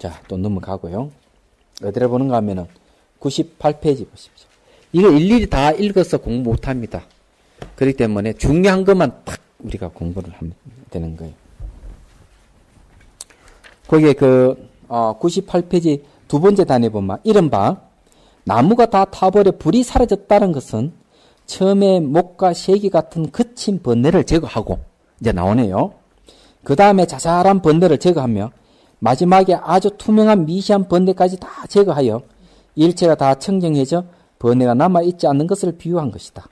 자, 또 넘어가고요. 어디를 보는가 하면은 98페이지 보십시오. 이거 일일이 다 읽어서 공부 못합니다. 그렇기 때문에 중요한 것만 딱 우리가 공부를 하면 되는 거예요. 거기에 98페이지 두 번째 단에 보면 이른바 나무가 다 타버려 불이 사라졌다는 것은 처음에 목과 세기 같은 거친 번뇌를 제거하고 이제 나오네요. 그 다음에 자잘한 번뇌를 제거하며 마지막에 아주 투명한 미시한 번뇌까지 다 제거하여 일체가 다 청정해져 번뇌가 남아있지 않는 것을 비유한 것이다.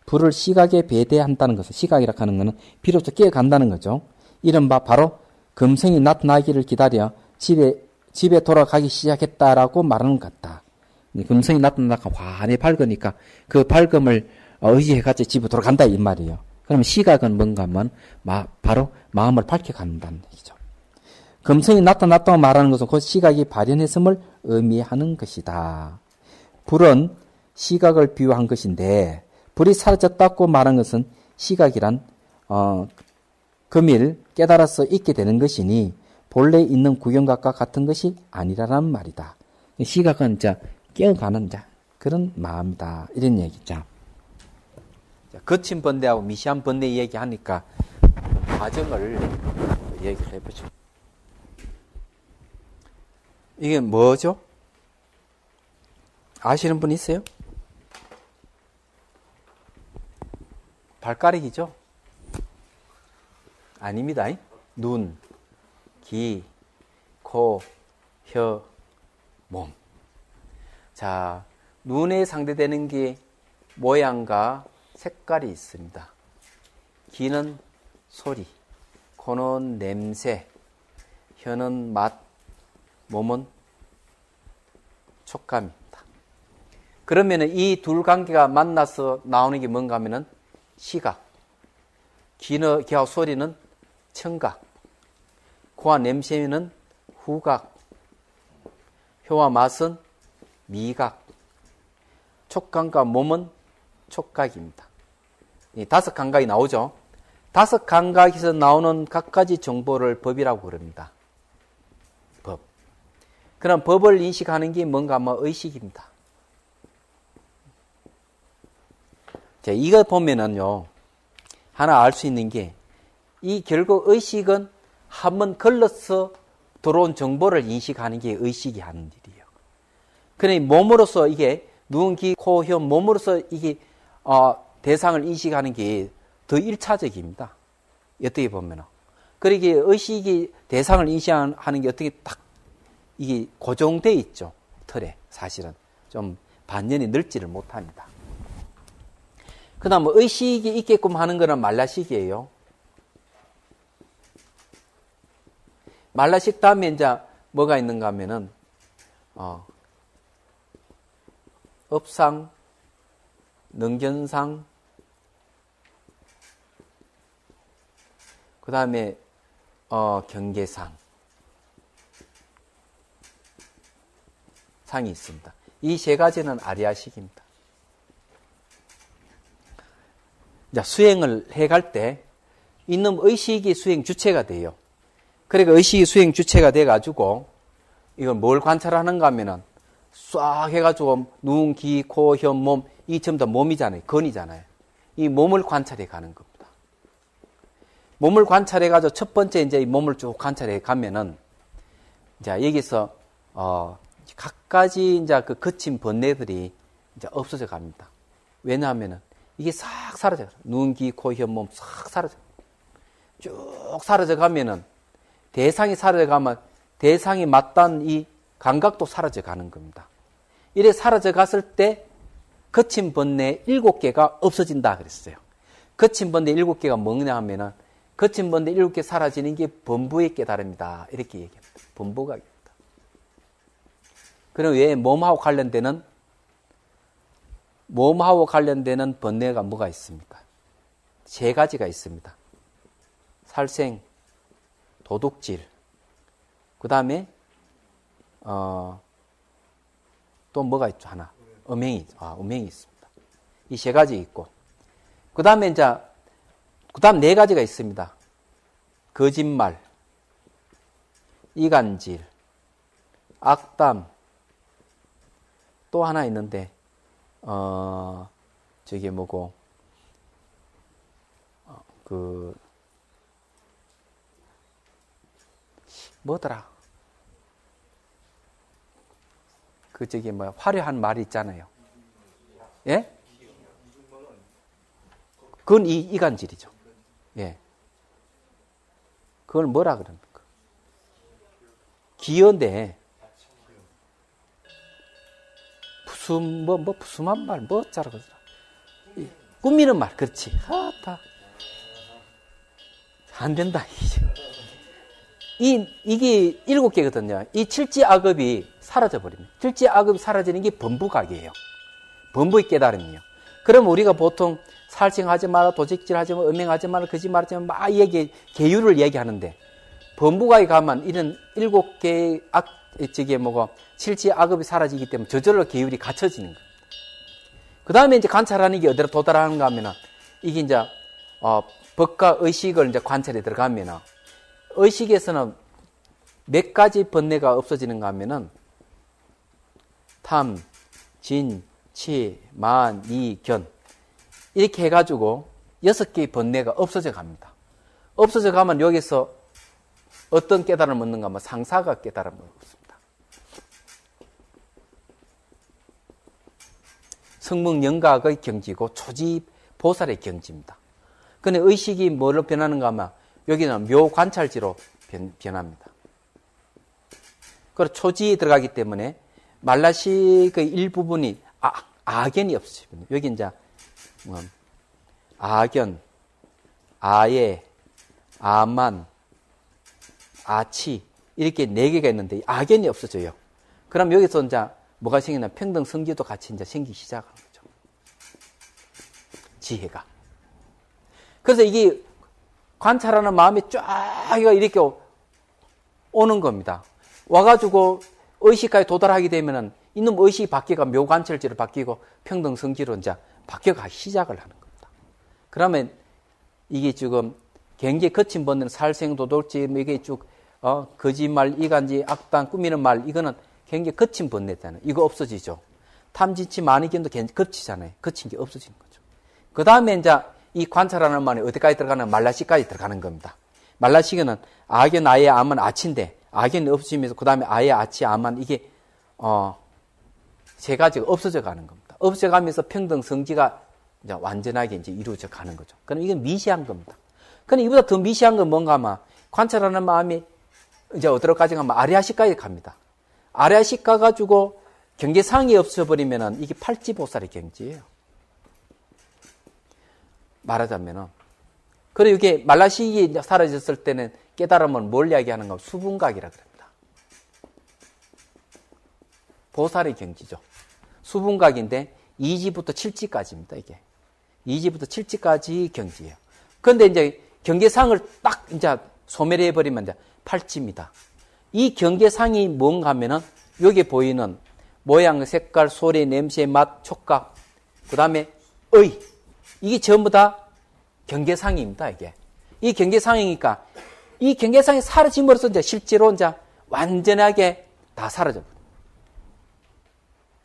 불을 시각에 배대한다는 것은, 시각이라 하는 것은 비로소 깨어간다는 거죠. 이른바 바로 금성이 나타나기를 기다려 집에 돌아가기 시작했다라고 말하는 것 같다. 금성이 나타나니까 환히 밝으니까 그 밝음을 의지해가지고 집에 돌아간다 이 말이에요. 그러면 시각은 뭔가 하면 바로 마음을 밝혀간다는 얘기죠. 금성이 나타났다고 말하는 것은 곧 시각이 발현했음을 의미하는 것이다. 불은 시각을 비유한 것인데 불이 사라졌다고 말한 것은 시각이란 금일 깨달아서 있게 되는 것이니 본래 있는 구경각과 같은 것이 아니라는 말이다. 시각은 깨어가는 그런 마음이다. 이런 얘기죠. 거친 번뇌하고 미시한 번뇌 얘기하니까 과정을 얘기를 해보죠. 이게 뭐죠? 아시는 분 있어요? 발가락이죠? 아닙니다. 눈, 귀, 코, 혀, 몸. 자, 눈에 상대되는 게 모양과 색깔이 있습니다. 귀는 소리, 코는 냄새, 혀는 맛, 몸은 촉감입니다. 그러면 이 둘 관계가 만나서 나오는 게 뭔가 하면은 시각, 귀하고 소리는 청각, 코와 냄새는 후각, 혀와 맛은 미각, 촉감과 몸은 촉각입니다. 이 5감각이 나오죠. 5감각에서 나오는 각가지 정보를 법이라고 부릅니다. 법. 그럼 법을 인식하는 게 뭔가 하면 의식입니다. 자, 이거 보면은요, 하나 알 수 있는 게, 이 결국 의식은 한번 걸러서 들어온 정보를 인식하는 게 의식이 하는 일이에요. 그러니 몸으로서 이게 눈, 귀, 코, 혀, 몸으로서 이게 대상을 인식하는 게 더 1차적입니다. 어떻게 보면은. 그러기에 의식이 대상을 인식하는 게 어떻게 딱 이게 고정되어 있죠. 틀에 사실은 좀 반년이 넓지를 못합니다. 그 다음 의식이 있게끔 하는 거는 말라식이에요. 말라식 다음에 이제 뭐가 있는가 하면은 업상, 능견상, 그 다음에 경계상 상이 있습니다. 이 세 가지는 아리아식입니다. 자, 수행을 해갈 때 이놈 의식이 수행 주체가 돼요. 그러니까 의식이 수행 주체가 돼가지고 이걸 뭘 관찰하는가 하면은 싹 해가지고 눈, 귀, 코, 혀, 몸 이 전부 다 몸이잖아요. 건이잖아요. 이 몸을 관찰해 가는 겁니다. 몸을 관찰해 가지고 첫 번째 이제 이 몸을 쭉 관찰해 가면은 자, 여기서 각가지 이제 그 거친 번뇌들이 이제 없어져 갑니다. 왜냐하면은 이게 싹 사라져요. 눈, 귀, 코, 혀, 몸 싹 사라져요. 쭉 사라져 가면은 대상이 사라져 가면 대상이 맞닿은 이 감각도 사라져 가는 겁니다. 이래 사라져 갔을 때 거친 번뇌 7개가 없어진다 그랬어요. 거친 번뇌 7개가 뭐냐 하면은 거친 번뇌 7개 사라지는 게 범부의 깨달음이다. 이렇게 얘기합니다. 범부각입니다. 그럼 왜 몸하고 관련되는 번뇌가 뭐가 있습니까? 3가지가 있습니다. 살생, 도둑질, 그 다음에 또 뭐가 있죠? 하나. 음행이 있습니다. 이 3가지 있고. 그 다음에 그 다음 4가지가 있습니다. 거짓말, 이간질, 악담, 또 하나 있는데, 저게 뭐고, 뭐더라? 저기 화려한 말이 있잖아요. 예? 그건 이간질이죠. 예. 그걸 뭐라 그럽니까? 기어인데, 푸숨한 말, 어쩌라 그러더라. 꾸미는 말, 그렇지. 안 된다, 이게 7개거든요. 이 칠지악업이 사라져버립니다. 칠지악업이 사라지는 게 범부각이에요. 범부의 깨달음이에요. 그럼 우리가 보통 살생하지 마라, 도적질하지 마라, 음행하지 마라, 거짓말하지 마라, 막 계율을 얘기하는데, 범부각에 가면 이런 7개의 칠지악업이 사라지기 때문에 저절로 계율이 갖춰지는 거예요. 그 다음에 이제 관찰하는 게 어디로 도달하는가 하면은, 이게 이제, 법과 의식을 이제 관찰에 들어가면은, 의식에서는 몇 가지 번뇌가 없어지는가 하면은, 탐, 진, 치, 만, 이, 견. 이렇게 해가지고 6개의 번뇌가 없어져 갑니다. 없어져 가면 여기서 어떤 깨달음을 얻는가 하면 상사가 깨달음을 얻습니다. 성문영각의 경지고 초지 보살의 경지입니다. 근데 의식이 뭐로 변하는가 하면 여기는 묘관찰지로 변합니다. 그리고 초지에 들어가기 때문에 말라식의 일부분이 아견이 없어집니다. 여기 이제 아견, 아예, 아만, 아치 이렇게 4개가 있는데 아견이 없어져요. 그럼 여기서 이제 뭐가 생기나 평등 성기도 같이 이제 생기기 시작하는 거죠. 지혜가. 그래서 이게 관찰하는 마음이 쫙 이렇게 오는 겁니다. 와가지고 의식까지 도달하게 되면은 이놈 의식이 바뀌고 묘관찰지로 바뀌고 평등성지로 이제 바뀌어가기 시작을 하는 겁니다. 그러면 이게 지금 굉장히 거친 번뇌는 살생도돌지 이게 쭉 거짓말, 이간지, 악단, 꾸미는 말 이거는 굉장히 거친 번뇌잖아요. 이거 없어지죠. 탐진치, 만이견도 굉장히 거치잖아요. 거친 게 없어지는 거죠. 그 다음에 이제 이 관찰하는 말이 어디까지 들어가는 말라식까지 들어가는 겁니다. 말라식은 아견, 아예, 아만, 아치인데 아견이 없어지면서 그 다음에 아예, 아치, 아만 이게 세 가지가 없어져 가는 겁니다. 없어져 가면서 평등 성지가 이제 완전하게 이제 이루어져 가는 거죠. 그럼 이건 미시한 겁니다. 근데 이보다 더 미시한 건 뭔가 하면 관찰하는 마음이 이제 어디로까지 가면 아리아식까지 갑니다. 아리아식 가가지고 경계상이 없어버리면은 이게 팔지보살의 경지예요. 말하자면은. 그리고 이게 말라식이 이제 사라졌을 때는 깨달음은 뭘 이야기하는가? 수분각이라 그럽니다. 보살의 경지죠. 수분각인데 2지부터 7지까지입니다, 이게. 2지부터 7지까지 경지예요. 그런데 이제 경계상을 딱 이제 소멸해버리면 이제 8지입니다. 이 경계상이 뭔가 하면은 여기 보이는 모양, 색깔, 소리, 냄새, 맛, 촉각, 그 다음에 의. 이게 전부 다 경계상입니다, 이게. 이 경계상이니까 이 경계상이 사라짐으로써 이제 실제로 이제 완전하게 다 사라져버려요.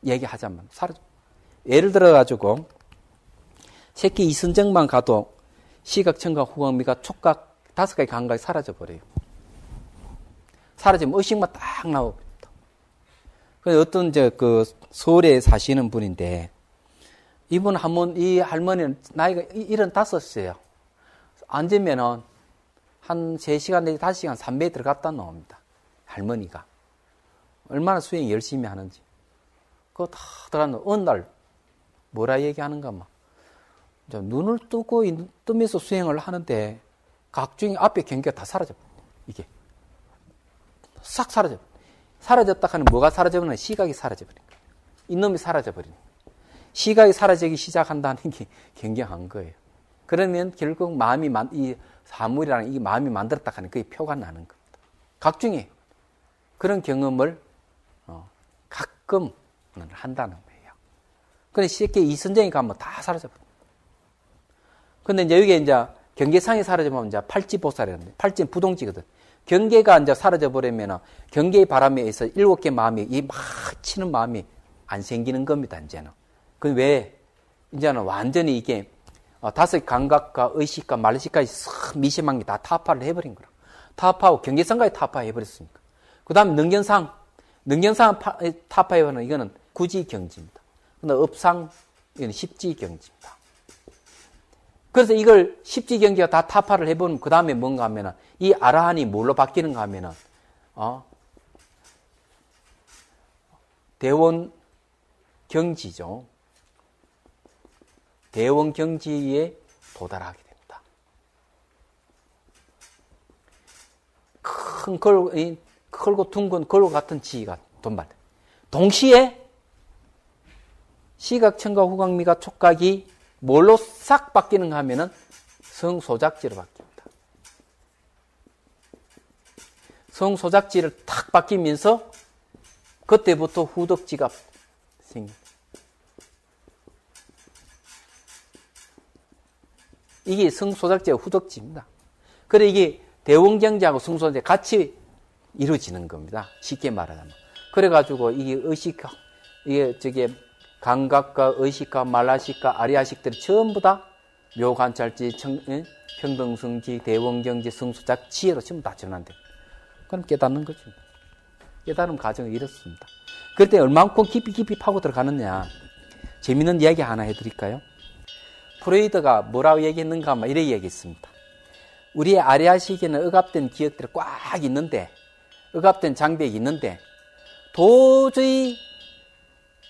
얘기하자면 사라져. 예를 들어가지고 새끼 이선정만 가도 시각, 청각, 후각, 미각, 촉각 5가지 감각이 사라져버려요. 사라지면 의식만 딱 나오고. 그래서 어떤 이제 서울에 사시는 분인데 이분 이 할머니는 나이가 75세예요. 앉으면은 한 3시간 내지 5시간 3배에 들어갔다 나옵니다. 할머니가. 얼마나 수행 열심히 하는지. 그거 다 들어가는 어느 날 뭐라 얘기하는가 막. 눈을 뜨면서 수행을 하는데 각종의 앞에 경계가 다 사라져버려요. 이게. 싹 사라져버려요. 사라졌다 하면 뭐가 사라져버리냐? 시각이 사라져버린 거예요. 이놈이 사라져버리는 거예요. 시각이 사라지기 시작한다는 게 굉장한 거예요. 그러면 결국 이 사물이라는 이 마음이 만들었다 하는 그게 표가 나는 겁니다. 각종의 그런 경험을 가끔은 한다는 거예요. 근데 쉽게 이선정이 가면 다 사라져버려요. 근데 이제 여기 이제 경계상이 사라져버리면 이제 팔지보살이라는데, 팔지는 부동지거든. 경계가 이제 사라져버리면 경계의 바람에 의해서 7개 마음이, 이 막 치는 마음이 안 생기는 겁니다, 이제는. 그 왜? 이제는 완전히 이게 5 감각과 의식과 말의식까지 싹 미심한 게 다 타파를 해버린 거라. 타파하고 경계상까지 타파해버렸으니까. 그 다음에 능견상 타파해버리는 이거는 구지경지입니다. 근데 업상, 이건 십지경지입니다. 그래서 이걸 십지경지가 다 타파를 해버리면 그 다음에 뭔가 하면은 이 아라한이 뭘로 바뀌는가 하면은 대원경지죠. 대원경지에 도달하게 됩니다. 큰 크고 둥근 걸고 같은 지가 돈발돼. 동시에 시각, 청각, 후각, 미각, 촉각이 뭘로 싹 바뀌는가 하면은 성소작지로 바뀝니다. 성소작지를 탁 바뀌면서 그때부터 후덕지가 생깁니다. 이게 성소작지와 후덕지입니다. 그래 이게 대원경지하고 성소작지 같이 이루어지는 겁니다. 쉽게 말하자면. 그래가지고 이게 이게 감각과 의식과 말하식과 아리아식들이 전부 다 묘관찰지, 평등성지, 대원경지, 성소작, 지혜로 전부 다 전환됩니다. 그럼 깨닫는 거죠. 깨달음 과정은 이렇습니다. 그럴 때 얼만큼 깊이 파고 들어가느냐. 재미있는 이야기 하나 해드릴까요? 프로이드가 뭐라고 얘기했는가 하면 이렇게 얘기했습니다. 우리의 아리아식에는 억압된 기억들이 꽉 있는데, 억압된 장벽이 있는데 도저히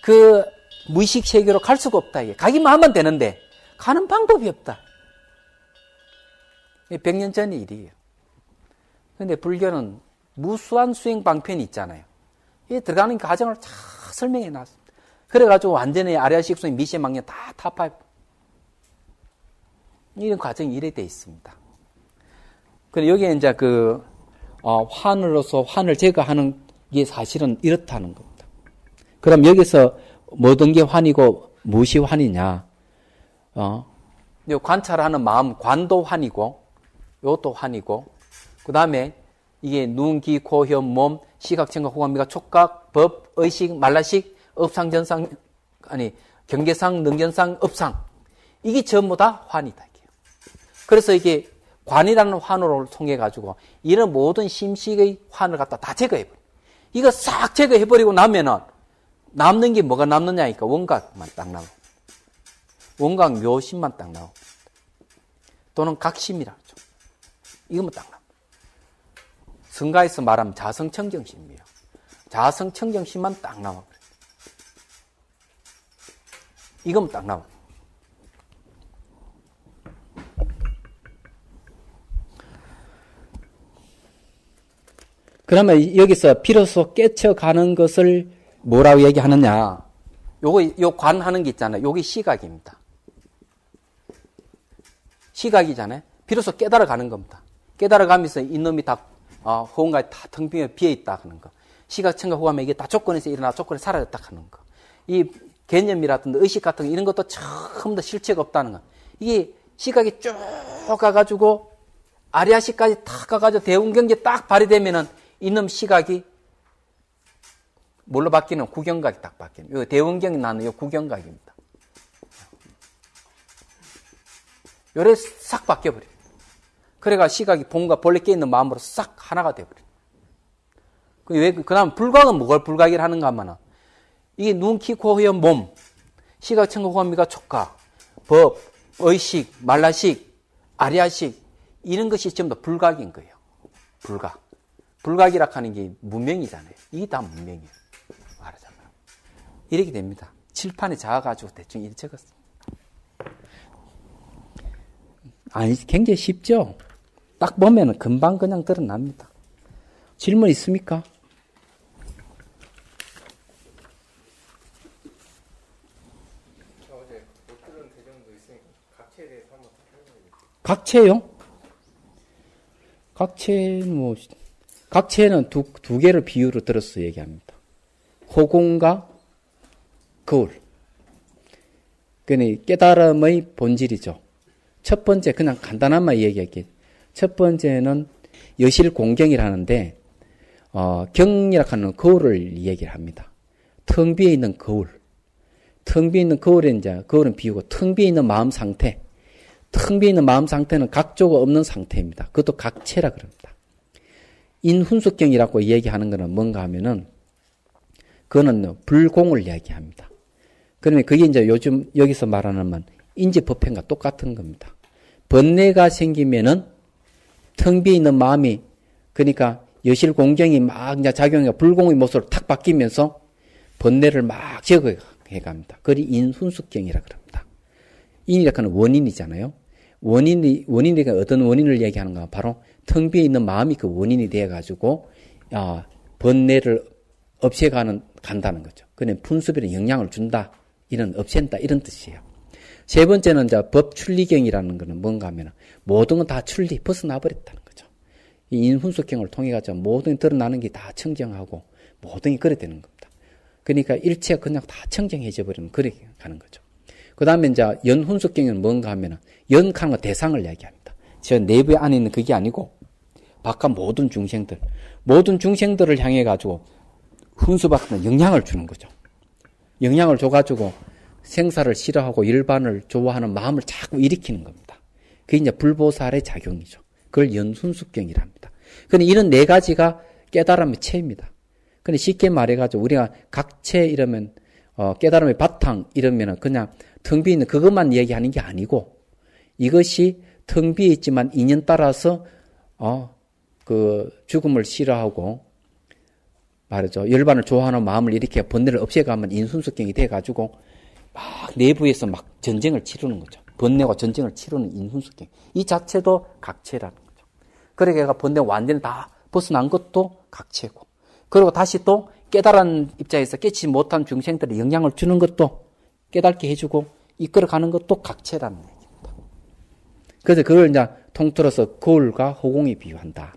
그 무의식 세계로 갈 수가 없다. 이게 가기만 하면 되는데 가는 방법이 없다. 100년 전의 일이에요. 그런데 불교는 무수한 수행 방편이 있잖아요. 이 들어가는 과정을 잘 설명해 놨습니다. 그래가지고 완전히 아리아식 수행 미시망령 다 타파해. 이런 과정이 이래 돼 있습니다. 그리고 여기에 이제 환으로서 환을 제거하는 게 사실은 이렇다는 겁니다. 그럼 여기서 모든 게 환이고 무엇이 환이냐? 관찰하는 마음, 관도 환이고, 이것도 환이고, 그 다음에 이게 눈, 귀, 코, 혀, 몸, 시각, 청각, 후각, 미각, 촉각, 법, 의식, 말라식, 업상, 전상, 경계상, 능견상, 업상. 이게 전부 다 환이다. 그래서 이게 관이라는 환으로 통해가지고 이런 모든 심식의 환을 갖다 다 제거해버려. 이거 싹 제거해버리고 나면은 남는 게 뭐가 남느냐니까 원각만 딱 나오고. 원각 묘심만 딱 나오고. 또는 각심이라 하죠. 이것만 딱 나오고. 성가에서 말하면 자성청정심이에요. 자성청정심만 딱 나와버려. 이것만 딱 나와. 그러면 여기서 비로소 깨쳐가는 것을 뭐라고 얘기하느냐? 요 관하는 게 있잖아요. 요게 시각입니다. 시각이잖아요. 비로소 깨달아가는 겁니다. 깨달아가면서 이놈이 다, 호응가에 다 텅 비어있다 하는 거. 시각, 청각, 후각면 이게 다 조건에서 일어나 조건에 사라졌다 하는 거. 이 개념이라든지 의식 같은 거 이런 것도 전부 다 실체가 없다는 거. 이게 시각이 쭉 가가지고 아리아식까지 딱 가가지고 대운경지 딱 발휘되면은 이놈 시각이 뭘로 바뀌는? 구경각이 딱 바뀌는. 요 대원경이 나는 요 구경각입니다. 요래 싹 바뀌어버려요. 그래가 시각이 본과 본래 깨있는 마음으로 싹 하나가 돼버려요. 그 다음 불각은 뭐가 불각이라 하는가 하면은 이게 눈, 키, 코, 혀, 몸, 시각, 청각, 후각, 미각, 촉각, 법, 의식, 말라식, 아리아식 이런 것이 전부 다 불각인 거예요. 불각. 불각이라 하는 게 문명이잖아요. 이게 다 문명이에요. 말하자면. 이렇게 됩니다. 칠판에 작아가지고 대충 이렇게 적었습니다. 아니, 굉장히 쉽죠? 딱 보면 금방 그냥 드러납니다. 질문 있습니까? 어제 못 들은 대정도 있으니까 각체에 대해서 한번 설명해 주세요. 각체요? 각체는 두 개를 비유로 들어서 얘기합니다. 호공과 거울. 그러니 깨달음의 본질이죠. 첫 번째 그냥 간단한만 얘기할게요. 첫 번째는 여실 공경이라는데 경이라 하는 거울을 얘기를 합니다. 텅 비어 있는 거울. 텅 비어 있는 거울에 이제 거울은 비우고 텅 비어 있는 마음 상태. 텅 비어 있는 마음 상태는 각조가 없는 상태입니다. 그것도 각체라 그럽니다. 인훈숙경이라고 얘기하는 것은 뭔가 하면은 그거는 불공을 이야기합니다. 그러면 그게 이제 요즘 여기서 말하는 인지법행과 똑같은 겁니다. 번뇌가 생기면은 텅 비어 있는 마음이 그러니까 여실 공경이 막 이제 작용해 불공의 모습으로 탁 바뀌면서 번뇌를 막 제거해 갑니다. 그리 인훈숙경이라 그럽니다. 인이라 하는 원인이잖아요. 원인이가 어떤 원인을 얘기하는가? 바로 텅 비어 있는 마음이 그 원인이 되어 가지고 번뇌를 간다는 거죠. 그냥 분수별에 영향을 준다. 이런 없앤다 이런 뜻이에요. 세 번째는 이제 법출리경이라는 거는 뭔가 하면 모든 건 다 벗어나 버렸다는 거죠. 이 인훈숙경을 통해 가지고 모든 게 드러나는 게 다 청정하고 모든 게 그래 되는 겁니다. 그러니까 일체가 그냥 다 청정해져 버리는 그래 가는 거죠. 그 다음에 이제 연훈숙경은 뭔가 하면 연하는 거 대상을 이야기합니다. 저 내부에 안에 있는 그게 아니고 바깥 모든 중생들을 향해 가지고 훈수받는 영향을 주는 거죠. 영향을 줘가지고 생사를 싫어하고 일반을 좋아하는 마음을 자꾸 일으키는 겁니다. 그게 이제 불보살의 작용이죠. 그걸 연훈숙경이라 합니다. 근데 이런 네 가지가 깨달음의 체입니다. 근데 쉽게 말해가지고 우리가 각체 이러면 깨달음의 바탕 이러면은 그냥 텅 비어 있는 그것만 얘기하는 게 아니고 이것이 텅 비어 있지만 인연 따라서 그 죽음을 싫어하고 말이죠. 열반을 좋아하는 마음을 이렇게 번뇌를 없애가면 인훈숙경이 돼가지고 막 내부에서 막 전쟁을 치르는 거죠. 번뇌와 전쟁을 치르는 인훈숙경. 이 자체도 각체라는 거죠. 그러니까 번뇌가 완전히 다 벗어난 것도 각체고 그리고 다시 또 깨달은 입장에서 깨치지 못한 중생들에 영향을 주는 것도 깨닫게 해주고 이끌어가는 것도 각체라는 얘기입니다. 그래서 그걸 이제 통틀어서 거울과 허공에 비유한다.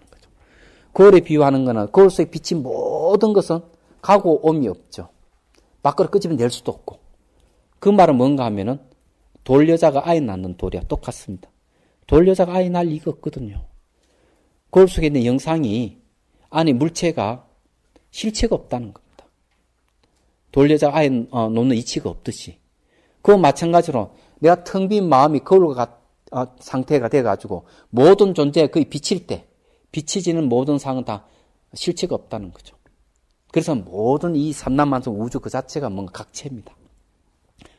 거울에 비유하는 거는 거울 속에 비친 모든 것은 가고 옴이 없죠. 밖으로 끄집어낼 수도 없고. 그 말은 뭔가 하면은 돌여자가 아이 낳는 돌이야 똑같습니다. 돌여자가 아이 낳을 리가 없거든요. 거울 속에 있는 영상이 안에 물체가 실체가 없다는 겁니다. 돌여자가 아이 놓는 이치가 없듯이. 그와 마찬가지로 내가 텅 빈 마음이 거울과 상태가 돼가지고 모든 존재가 거의 비칠 때 비치지는 모든 상은 다 실체가 없다는 거죠. 그래서 모든 이 삼라만상 우주 그 자체가 뭔가 각체입니다.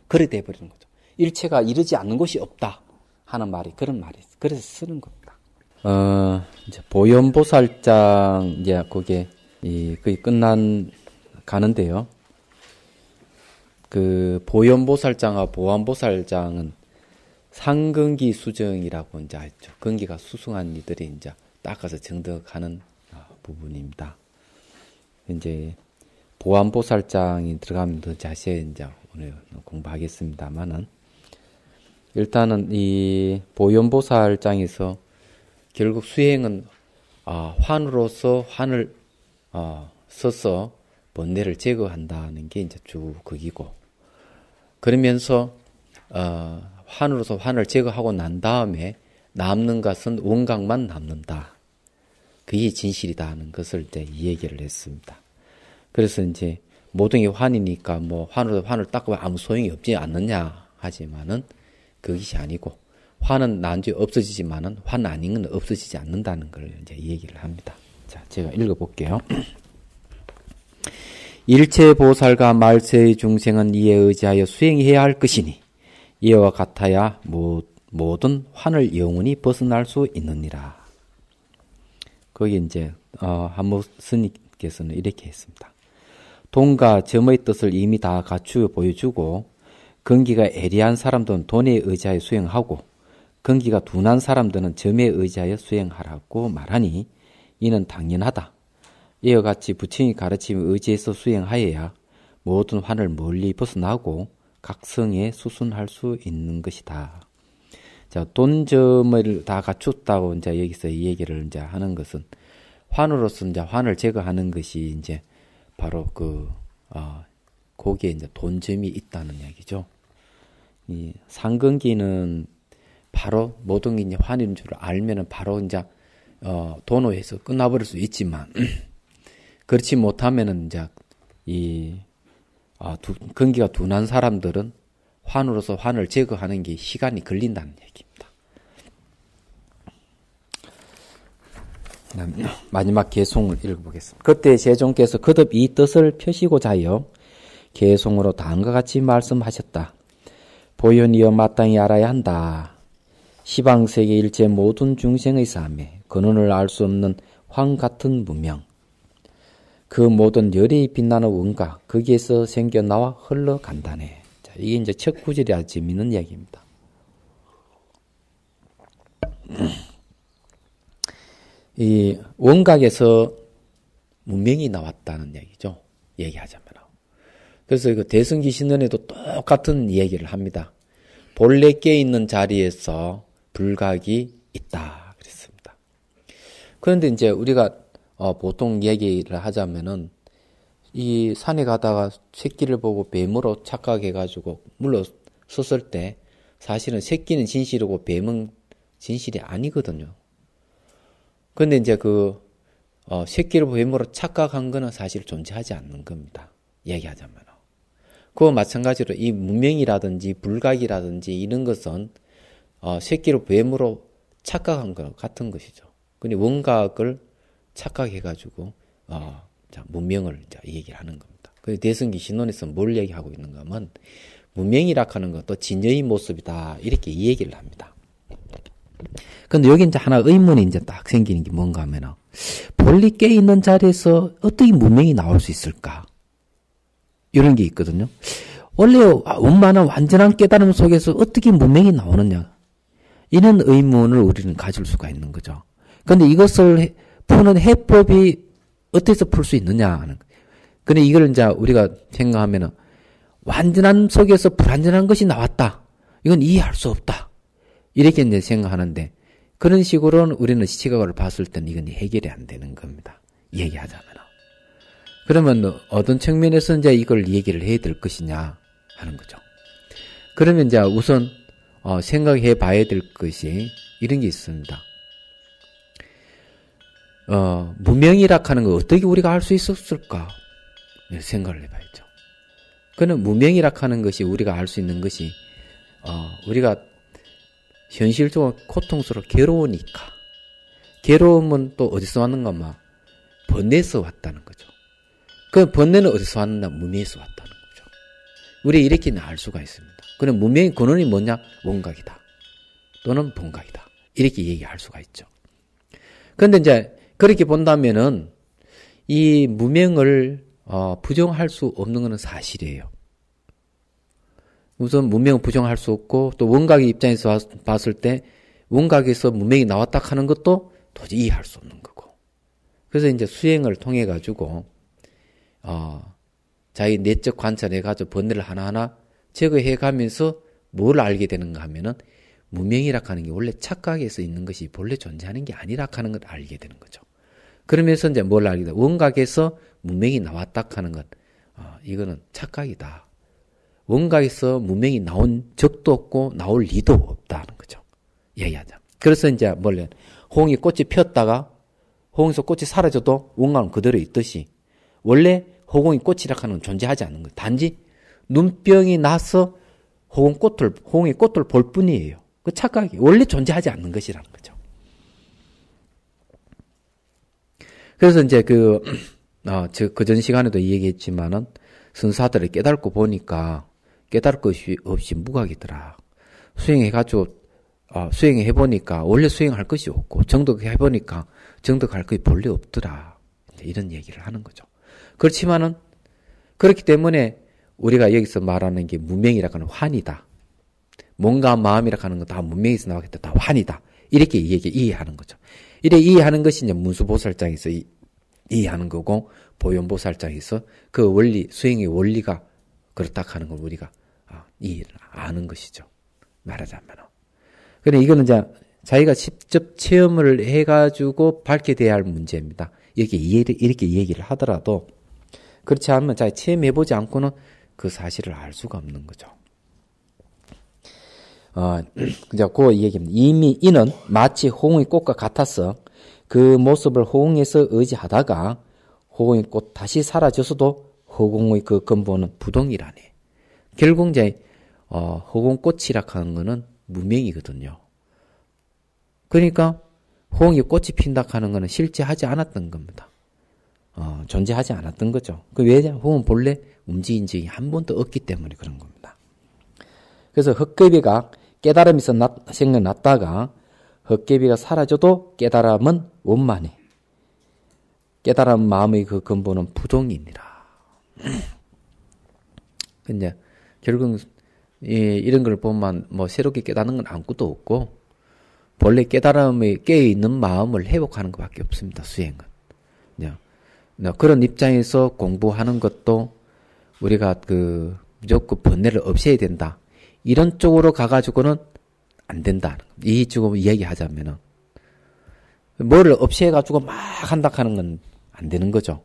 그래 돼버리는 거죠. 일체가 이르지 않는 곳이 없다 하는 말이 그런 말이 있어요. 그래서 쓰는 겁니다. 이제 보현보살장 이제 그게 거의 가는데요. 그 보현보살장과 보안보살장은 상근기 수정이라고 이제 했죠. 근기가 수승한 이들이 이제 닦아서 정덕하는 부분입니다. 이제 보안보살장이 들어가면 더 자세히 이제 오늘 공부하겠습니다만은 일단은 이 보현보살장에서 결국 수행은 환으로서 환을 써서 번뇌를 제거한다는 게 이제 주 극이고 그러면서 환으로서 환을 제거하고 난 다음에 남는 것은 원각만 남는다. 그게 진실이다 하는 것을 이제 이 얘기를 했습니다. 그래서 이제 모든 게 환이니까 뭐 환으로 환을 닦으면 아무 소용이 없지 않느냐 하지만은 그것이 아니고 환은 난주에 없어지지만은 환 아닌 건 없어지지 않는다는 걸 이제 얘기를 합니다. 자, 제가 읽어볼게요. 일체 보살과 말세의 중생은 이에 의지하여 수행해야 할 것이니 이와 같아야 모든 환을 영원히 벗어날 수 있느니라. 거기 이제 한무 스님께서는 이렇게 했습니다. 돈과 점의 뜻을 이미 다 갖추어 보여주고 근기가 애리한 사람들은 돈에 의지하여 수행하고 근기가 둔한 사람들은 점에 의지하여 수행하라고 말하니 이는 당연하다. 이와 같이 부처님이 가르침에 의지해서 수행하여야 모든 환을 멀리 벗어나고 각성에 수순할 수 있는 것이다. 자, 돈점을 다 갖췄다고 이제 여기서 이 얘기를 이제 하는 것은 환으로서 이제 환을 제거하는 것이 이제 바로 거기에 이제 돈점이 있다는 얘기죠. 이 상근기는 바로 모든 게 이제 환인 줄 알면은 바로 이제 도노해서 끝나버릴 수 있지만 그렇지 못하면은 이제 근기가 둔한 사람들은 환으로서 환을 제거하는 게 시간이 걸린다는 얘기입니다. 마지막 개송을 읽어보겠습니다. 그때 세종께서 거듭 이 뜻을 펴시고자 하여 개송으로 다음과 같이 말씀하셨다. 보현이여 마땅히 알아야 한다. 시방세계 일체 모든 중생의 삶에 근원을 알 수 없는 황 같은 무명, 그 모든 열이 빛나는 원가, 거기에서 생겨나와 흘러간다네. 자, 이게 이제 첫 구절이 아주 재미있는 이야기입니다. 이 원각에서 문명이 나왔다는 얘기죠. 얘기하자면. 그래서 그 대승기신론에도 똑같은 얘기를 합니다. 본래 깨있는 자리에서 불각이 있다. 그랬습니다. 그런데 이제 우리가 보통 얘기를 하자면은 이 산에 가다가 새끼를 보고 뱀으로 착각해가지고 물러섰을 때 사실은 새끼는 진실이고 뱀은 진실이 아니거든요. 그런데 이제 새끼를 뱀으로 착각한 거는 사실 존재하지 않는 겁니다. 얘기하자면. 그와 마찬가지로 이 문명이라든지 불각이라든지 이런 것은 새끼를 뱀으로 착각한 것 같은 것이죠. 근데 원각을 착각해가지고 문명을 이제 얘기를 하는 겁니다. 그래서 대승기 신론에서 뭘 얘기하고 있는가 하면 문명이라 하는 것도 진여의 모습이다 이렇게 이 얘기를 합니다. 근데 여기 이제 하나 의문이 이제 딱 생기는 게 뭔가 하면은 본래 깨 있는 자리에서 어떻게 문명이 나올 수 있을까? 이런 게 있거든요. 원래 원만한 완전한 깨달음 속에서 어떻게 문명이 나오느냐. 이런 의문을 우리는 가질 수가 있는 거죠. 그런데 이것을 푸는 해법이 어떻게 풀 수 있느냐 하는 거예요. 근데 이걸 이제 우리가 생각하면은 완전한 속에서 불완전한 것이 나왔다. 이건 이해할 수 없다. 이렇게 이제 생각하는데 그런 식으로는 우리는 시각을 봤을 때는 이건 해결이 안 되는 겁니다. 얘기하자면. 그러면 어떤 측면에서 이제 이걸 얘기를 해야 될 것이냐 하는 거죠. 그러면 이제 우선 생각해 봐야 될 것이 이런 게 있습니다. 무명이라 하는 거 어떻게 우리가 알 수 있었을까? 생각을 해봐야죠. 그는 무명이라 하는 것이 우리가 알 수 있는 것이 우리가 현실적으로 고통스러워 괴로우니까 괴로움은 또 어디서 왔는가 하면 번뇌에서 왔다는 거죠. 그 번뇌는 어디서 왔느냐? 무명에서 왔다는 거죠. 우리 이렇게는 알 수가 있습니다. 그럼 무명의 근원이 뭐냐? 원각이다. 또는 본각이다. 이렇게 얘기할 수가 있죠. 그런데 이제 그렇게 본다면은 이 무명을 부정할 수 없는 것은 사실이에요. 우선 무명은 부정할 수 없고 또 원각의 입장에서 봤을 때 원각에서 무명이 나왔다 하는 것도 도저히 이해할 수 없는 거고. 그래서 이제 수행을 통해 가지고 자기 내적 관찰해가지고 번뇌를 하나하나 제거해가면서 뭘 알게 되는가 하면은 무명이라 하는 게 원래 착각에서 있는 것이 본래 존재하는 게 아니라 하는 걸 알게 되는 거죠. 그러면서 이제 뭘 알게 돼? 원각에서 무명이 나왔다 하는 것, 이거는 착각이다. 원각에서 무명이 나온 적도 없고 나올 리도 없다는 거죠. 얘기하자. 그래서 이제 뭘래? 호응이 꽃이 피었다가 호응에서 꽃이 사라져도 원각은 그대로 있듯이 원래 호공이 꽃이라 하는 건 존재하지 않는 거예요. 단지 눈병이 나서 호공의 꽃을 볼 뿐이에요. 그 착각이 원래 존재하지 않는 것이라는 거죠. 그래서 이제 그전 시간에도 얘기했지만은 선사들을 깨닫고 보니까 깨달을 것이 없이 무각이더라. 수행해보니까 원래 수행할 것이 없고 정독해보니까 정독할 것이 본래 없더라. 이런 얘기를 하는 거죠. 그렇지만은 그렇기 때문에 우리가 여기서 말하는 게 무명이라고 하는 환이다. 몸과 마음이라고 하는 건 다 무명에서 나왔겠다. 다 환이다. 이렇게 이해하는 거죠. 이렇게 이해하는 것이 이제 문수보살장에서 이해하는 거고 보현보살장에서 그 원리, 수행의 원리가 그렇다 하는 걸 우리가 이해를 아는 것이죠. 말하자면. 근데 이거는 이제 자기가 직접 체험을 해가지고 밝게 돼야 할 문제입니다. 이렇게 얘기를 하더라도 그렇지 않으면 자기 체험해보지 않고는 그 사실을 알 수가 없는 거죠. 이제 그 얘기입니다. 이미 이는 마치 호응의 꽃과 같아서 그 모습을 호응에서 의지하다가 호응의 꽃 다시 사라져서도 허공의 그 근본은 부동이라네. 결국 이제 허공꽃이라 하는 거는 무명이거든요. 그러니까 호응이 꽃이 핀다 하는 거는 실제 하지 않았던 겁니다. 존재하지 않았던 거죠. 그 왜냐? 호응은 본래 움직인 적이 한 번도 없기 때문에 그런 겁니다. 그래서 헛개비가 깨달음에서 생겨났다가 헛개비가 사라져도 깨달음은 원만해. 깨달은 마음의 그 근본은 부동이니라. 근데 결국 이런 걸 보면 뭐 새롭게 깨닫는 건 아무것도 없고 본래 깨달음에 깨어있는 마음을 회복하는 것밖에 없습니다. 수행은. 그런 입장에서 공부하는 것도 우리가 무조건 번뇌를 없애야 된다. 이런 쪽으로 가가지고는 안 된다. 이 쪽으로 이야기하자면은 뭐를 없애가지고 막 한다 하는 건 안 되는 거죠.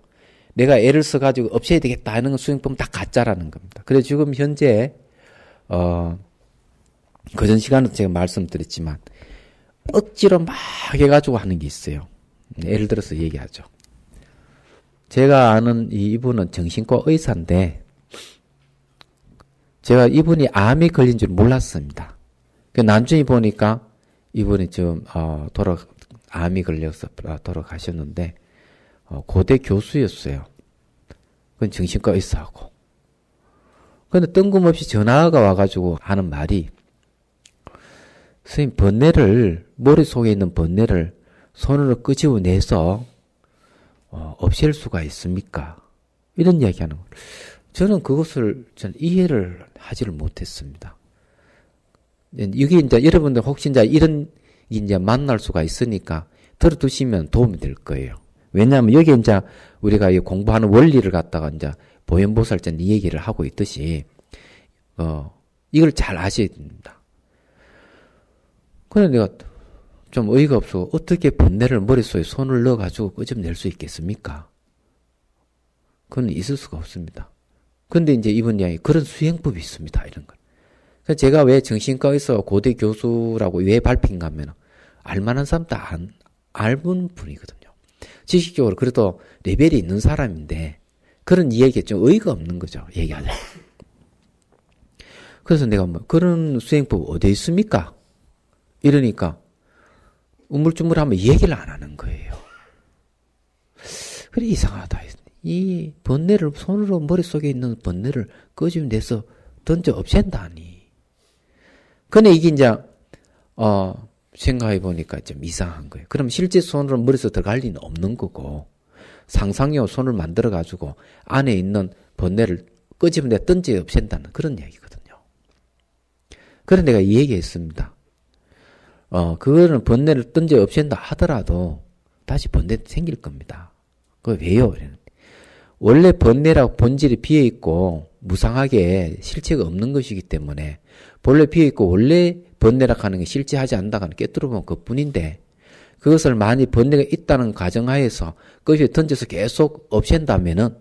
내가 애를 써가지고 없애야 되겠다 하는 건 수행법은 다 가짜라는 겁니다. 그래서 지금 현재 그전 시간에 제가 말씀드렸지만 억지로 막 해가지고 하는 게 있어요. 예를 들어서 얘기하죠. 제가 아는 이분은 정신과 의사인데 제가 이분이 암이 걸린 줄 몰랐습니다. 나중에 보니까 이분이 지금 암이 걸려서 돌아가셨는데 고대 교수였어요. 그건 정신과 의사하고. 그런데 뜬금없이 전화가 와가지고 하는 말이 선생님 머릿속에 있는 번뇌를 손으로 끄집어내서 없앨 수가 있습니까? 이런 이야기하는 거예요. 저는 그것을 이해를 하지를 못했습니다. 여기 이제 여러분들 혹시 이제 이런 이제 만날 수가 있으니까 들어두시면 도움이 될 거예요. 왜냐하면 여기 이제 우리가 공부하는 원리를 갖다가 이제 보현보살전 이 얘기를 하고 있듯이 이걸 잘 아셔야 됩니다. 그런데 내가 좀 어이가 없어. 어떻게 번뇌를 머릿속에 손을 넣어가지고 끄집어낼 수 있겠습니까? 그건 있을 수가 없습니다. 근데 이제 이분 이야기 그런 수행법이 있습니다. 이런 걸. 그래서 제가 왜 정신과에서 고대 교수라고 왜 발표인가 하면 알만한 사람 다 알는 분이거든요. 지식적으로 그래도 레벨이 있는 사람인데 그런 이야기가 좀 어이가 없는 거죠. 얘기하자. 그래서 내가 그런 수행법 어디 있습니까? 이러니까 우물쭈물하면 얘기를 안 하는 거예요. 그래 이상하다. 이 번뇌를 손으로 머릿속에 있는 번뇌를 끄집어내서 던져 없앤다니. 근데 이게 이제 생각해 보니까 좀 이상한 거예요. 그럼 실제 손으로 머릿속에 들어갈 리는 없는 거고 상상력 손을 만들어 가지고 안에 있는 번뇌를 끄집어내 던져 없앤다는 그런 이야기거든요. 그래서 내가 이 얘기했습니다. 그거는 번뇌를 던져 없앤다 하더라도 다시 번뇌 생길 겁니다. 그거 왜요? 원래 번뇌라고 본질이 비어있고 무상하게 실체가 없는 것이기 때문에 본래 비어있고 원래 번뇌라고 하는 게 실체하지 않는다고 깨뜨려보면 그뿐인데 그것을 많이 번뇌가 있다는 가정하에서 거기에 던져서 계속 없앤다면은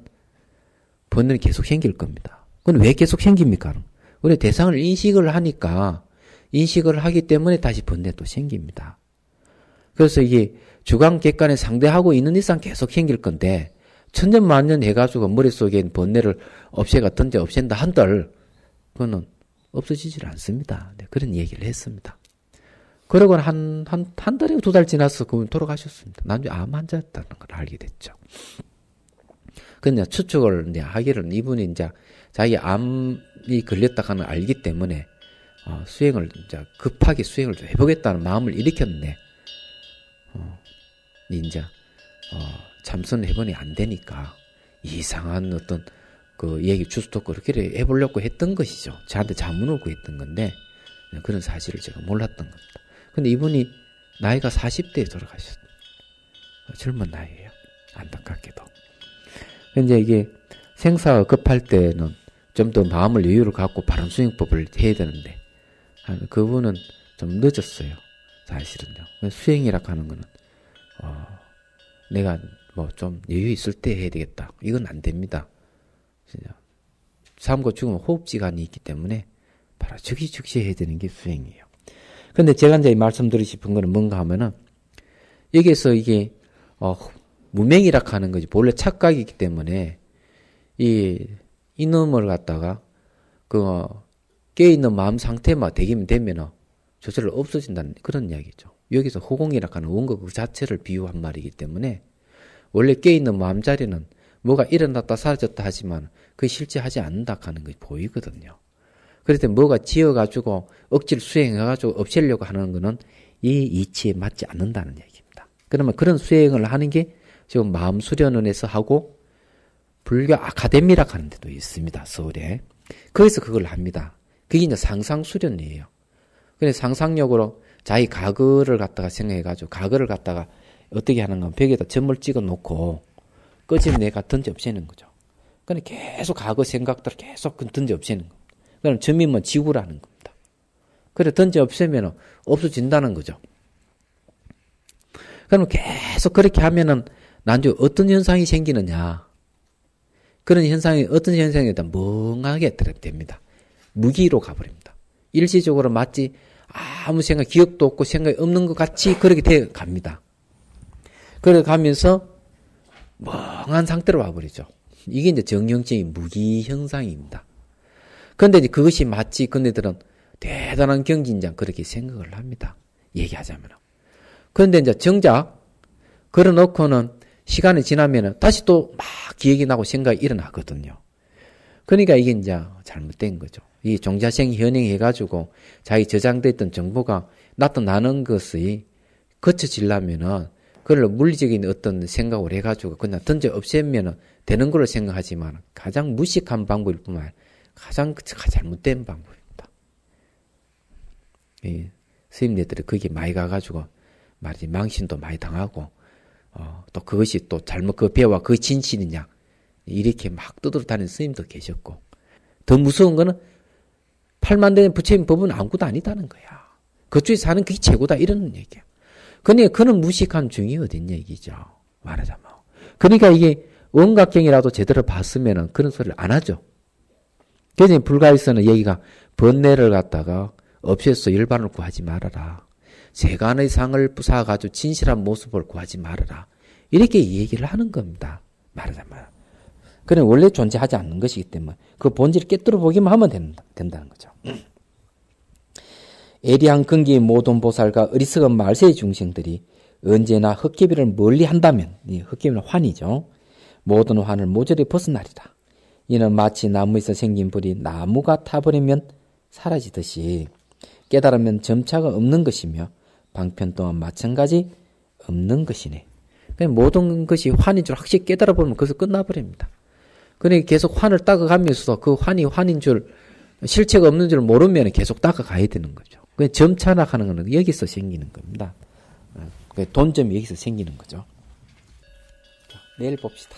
번뇌는 계속 생길 겁니다. 그건 왜 계속 생깁니까? 우리 대상을 인식을 하니까 인식을 하기 때문에 다시 번뇌도 생깁니다. 그래서 이게 주관객관에 상대하고 있는 이상 계속 생길 건데 천년만년 해가지고 머릿속에 있는 번뇌를 없애가 던져 없앤다 한들 그거는 없어지질 않습니다. 네, 그런 얘기를 했습니다. 그러고 한 달에 2달 지나서 그분 돌아가셨습니다. 나중에 암 환자였다는 걸 알게 됐죠. 근데 추측을 이제 하기를 이분이 이제 자기 암이 걸렸다 하는 걸 알기 때문에 수행을 이제 급하게 수행을 좀 해보겠다는 마음을 일으켰는데 이제 참선을 해보니 안 되니까 이상한 어떤 그 얘기 주스도 그렇게 해보려고 했던 것이죠. 저한테 자문을 구했던 건데 그런 사실을 제가 몰랐던 겁니다. 근데 이분이 나이가 40대에 돌아가셨어요. 젊은 나이에요. 안타깝게도. 근데 이게 생사가 급할 때는 좀 더 마음을 여유를 갖고 바른 수행법을 해야 되는데 그분은 좀 늦었어요. 사실은요. 수행이라고 하는 거는 내가 뭐 좀 여유 있을 때 해야 되겠다. 이건 안 됩니다. 진짜. 삶과 죽음은 호흡지간이 있기 때문에 바로 즉시 해야 되는 게 수행이에요. 근데 제가 이제 말씀드리고 싶은 거는 뭔가 하면은, 여기에서 이게, 무명이라 하는 거지. 본래 착각이기 때문에, 이놈을 갖다가, 깨어있는 마음 상태만 되면은, 저절로 없어진다는 그런 이야기죠. 여기서 호공이라 하는 원거 그 자체를 비유한 말이기 때문에, 원래 깨어있는 마음 자리는 뭐가 일어났다 사라졌다 하지만, 그게 실제 하지 않는다 하는 것이 보이거든요. 그럴 때 뭐가 지어가지고 억지를 수행해가지고 없애려고 하는 거는 이 이치에 맞지 않는다는 얘기입니다. 그러면 그런 수행을 하는 게 지금 마음 수련원에서 하고 불교 아카데미라 하는 데도 있습니다. 서울에. 거기서 그걸 합니다. 그게 이제 상상 수련이에요. 그래서 상상력으로 자기 과거를 갖다가 생각해가지고 과거를 갖다가 어떻게 하는 건 벽에다 점을 찍어 놓고 끄집내가 던져 없애는 거죠. 그러니까 계속 과거 생각들을 계속 던져 없애는 겁니다. 그럼 점이면 지구라는 겁니다. 그래 던져 없애면 없어진다는 거죠. 그럼 계속 그렇게 하면은 나중에 어떤 현상이 생기느냐. 그런 현상이 어떤 현상이 일단 멍하게 됩니다. 무기로 가버립니다. 일시적으로 마치 아무 생각, 기억도 없고 생각이 없는 것 같이 그렇게 돼 갑니다. 그래 가면서 멍한 상태로 와버리죠. 이게 이제 정형적인 무기 현상입니다. 그런데 이제 그것이 마치 그네들은 대단한 경진장 그렇게 생각을 합니다. 얘기하자면. 그런데 이제 정작 걸어놓고는 시간이 지나면은 다시 또 막 기억이 나고 생각이 일어나거든요. 그러니까 이게 이제 잘못된 거죠. 이 종자생 현행해가지고 자기 저장됐던 정보가 나타나는 것이 거쳐지려면은 그걸 물리적인 어떤 생각을 해가지고 그냥 던져 없애면은 되는 걸로 생각하지만 가장 무식한 방법일 뿐만 아니라 가장 잘못된 방법입니다. 예, 스님네들이 거기에 많이 가가지고 말이지 망신도 많이 당하고 또 그것이 또 잘못 그 배와 그 진실이냐 이렇게 막 떠들어 다니는 스님도 계셨고 더 무서운 거는 팔만 되는 부처님 법은 아무것도 아니다는 거야. 그쪽에 사는 그게 최고다 이런 얘기야. 그러니까 그는 무식한 중이 어딨냐 얘기죠. 말하자면. 그러니까 이게 원각경이라도 제대로 봤으면은 그런 소리를 안 하죠. 그래서 불가에서는 얘기가 번뇌를 갖다가 없애서 열반을 구하지 말아라. 세간의 상을 부사가지고 진실한 모습을 구하지 말아라. 이렇게 얘기를 하는 겁니다. 말하자면. 그는 원래 존재하지 않는 것이기 때문에 그 본질을 깨뜨려 보기만 하면 된다는 거죠. 애리한 근기의 모든 보살과 어리석은 말세의 중생들이 언제나 헛개비를 멀리 한다면, 이 헛개비는 환이죠. 모든 환을 모조리 벗어나리라. 이는 마치 나무에서 생긴 불이 나무가 타버리면 사라지듯이 깨달으면 점차가 없는 것이며 방편 또한 마찬가지 없는 것이네. 모든 것이 환인 줄 확실히 깨달아 보면 거기서 끝나버립니다. 그러니까 계속 환을 닦아가면서도 그 환이 환인 줄 실체가 없는 줄 모르면 계속 닦아가야 되는 거죠. 점차락하는 거는 여기서 생기는 겁니다. 돈점이 여기서 생기는 거죠. 내일 봅시다.